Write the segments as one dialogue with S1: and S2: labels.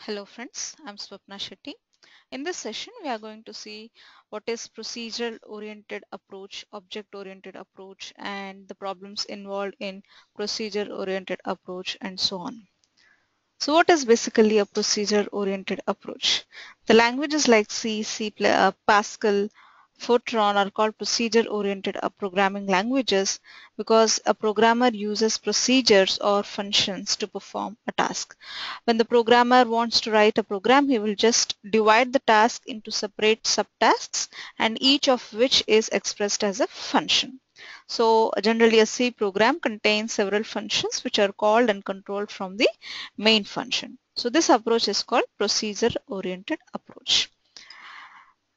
S1: Hello friends, I'm Swapna Shetty. In this session, we are going to see what is procedural oriented approach, object oriented approach, and the problems involved in procedure oriented approach and so on. So what is basically a procedure oriented approach? The languages like C, Pascal, Fortran are called procedure oriented programming languages because a programmer uses procedures or functions to perform a task. When the programmer wants to write a program, he will just divide the task into separate subtasks and each of which is expressed as a function. So generally a C program contains several functions which are called and controlled from the main function. So this approach is called procedure oriented approach.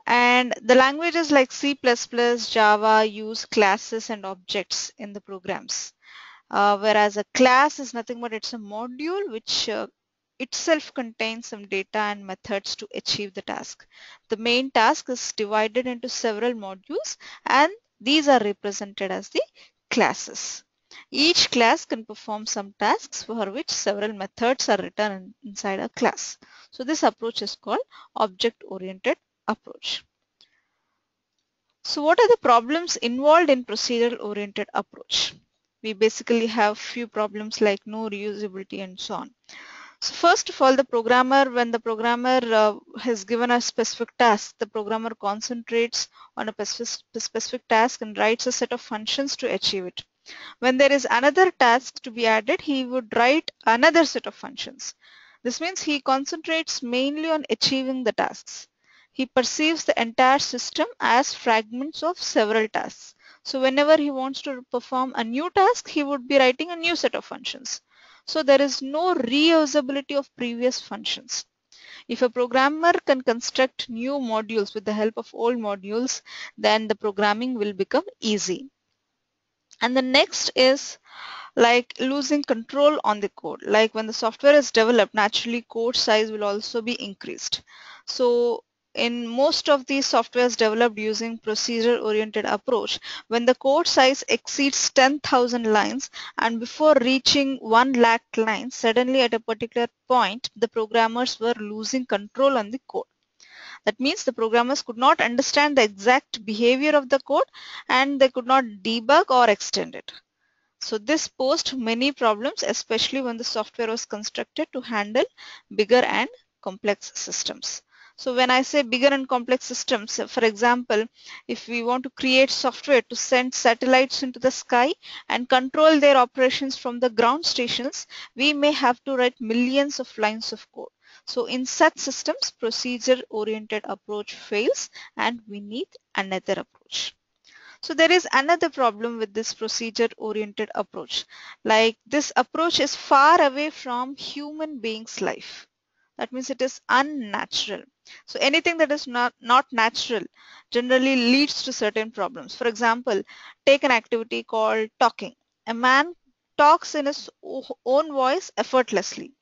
S1: And the languages like C++, Java use classes and objects in the programs. Whereas a class is nothing but it's a module which itself contains some data and methods to achieve the task. The main task is divided into several modules and these are represented as the classes. Each class can perform some tasks for which several methods are written inside a class. So this approach is called object-oriented approach. So what are the problems involved in procedural-oriented approach? We basically have few problems like no reusability and so on. So first of all, when the programmer has given a specific task, the programmer concentrates on a specific task and writes a set of functions to achieve it. When there is another task to be added, he would write another set of functions. This means he concentrates mainly on achieving the tasks. He perceives the entire system as fragments of several tasks. So whenever he wants to perform a new task, he would be writing a new set of functions. So there is no reusability of previous functions. If a programmer can construct new modules with the help of old modules, then the programming will become easy. And the next is like losing control on the code. Like when the software is developed, naturally code size will also be increased. So in most of these softwares developed using procedure-oriented approach, when the code size exceeds 10,000 lines and before reaching 1 lakh lines, suddenly at a particular point, the programmers were losing control on the code. That means the programmers could not understand the exact behavior of the code and they could not debug or extend it. So this posed many problems, especially when the software was constructed to handle bigger and complex systems. So when I say bigger and complex systems, for example, if we want to create software to send satellites into the sky and control their operations from the ground stations, we may have to write millions of lines of code. So in such systems, procedure-oriented approach fails and we need another approach. So there is another problem with this procedure-oriented approach. Like this approach is far away from human beings' life. That means it is unnatural. So anything that is not natural generally leads to certain problems. For example, take an activity called talking. A man talks in his own voice effortlessly.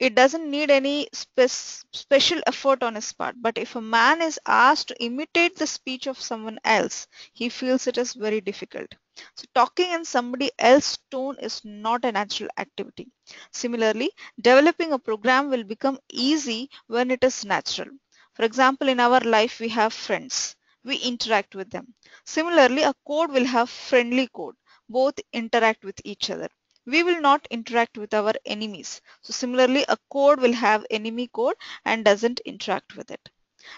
S1: It doesn't need any special effort on his part. But if a man is asked to imitate the speech of someone else, he feels it is very difficult. So talking in somebody else's tone is not a natural activity. Similarly, developing a program will become easy when it is natural. For example, in our life, we have friends. We interact with them. Similarly, a code will have friendly code. Both interact with each other. We will not interact with our enemies. So similarly, a code will have enemy code and doesn't interact with it.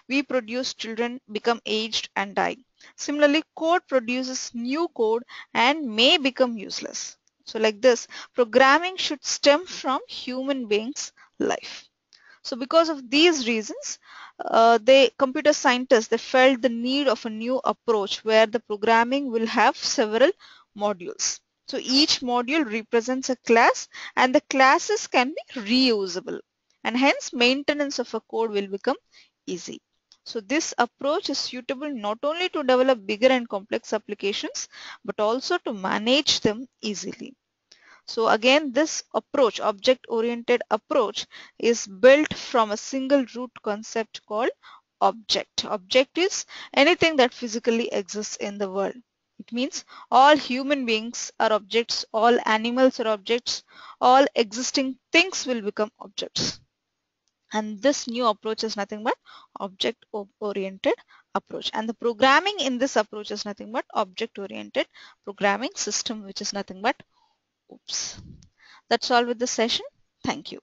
S1: We produce children, become aged and die. Similarly, code produces new code and may become useless. So like this, programming should stem from human beings' life. So because of these reasons, computer scientists, they felt the need of a new approach where the programming will have several modules. So each module represents a class and the classes can be reusable and hence maintenance of a code will become easy. So this approach is suitable not only to develop bigger and complex applications but also to manage them easily. So again, this approach, object-oriented approach, is built from a single root concept called object. Object is anything that physically exists in the world. It means all human beings are objects, all animals are objects, all existing things will become objects. And this new approach is nothing but object-oriented approach. And the programming in this approach is nothing but object-oriented programming system, which is nothing but OOPS. That's all with the session. Thank you.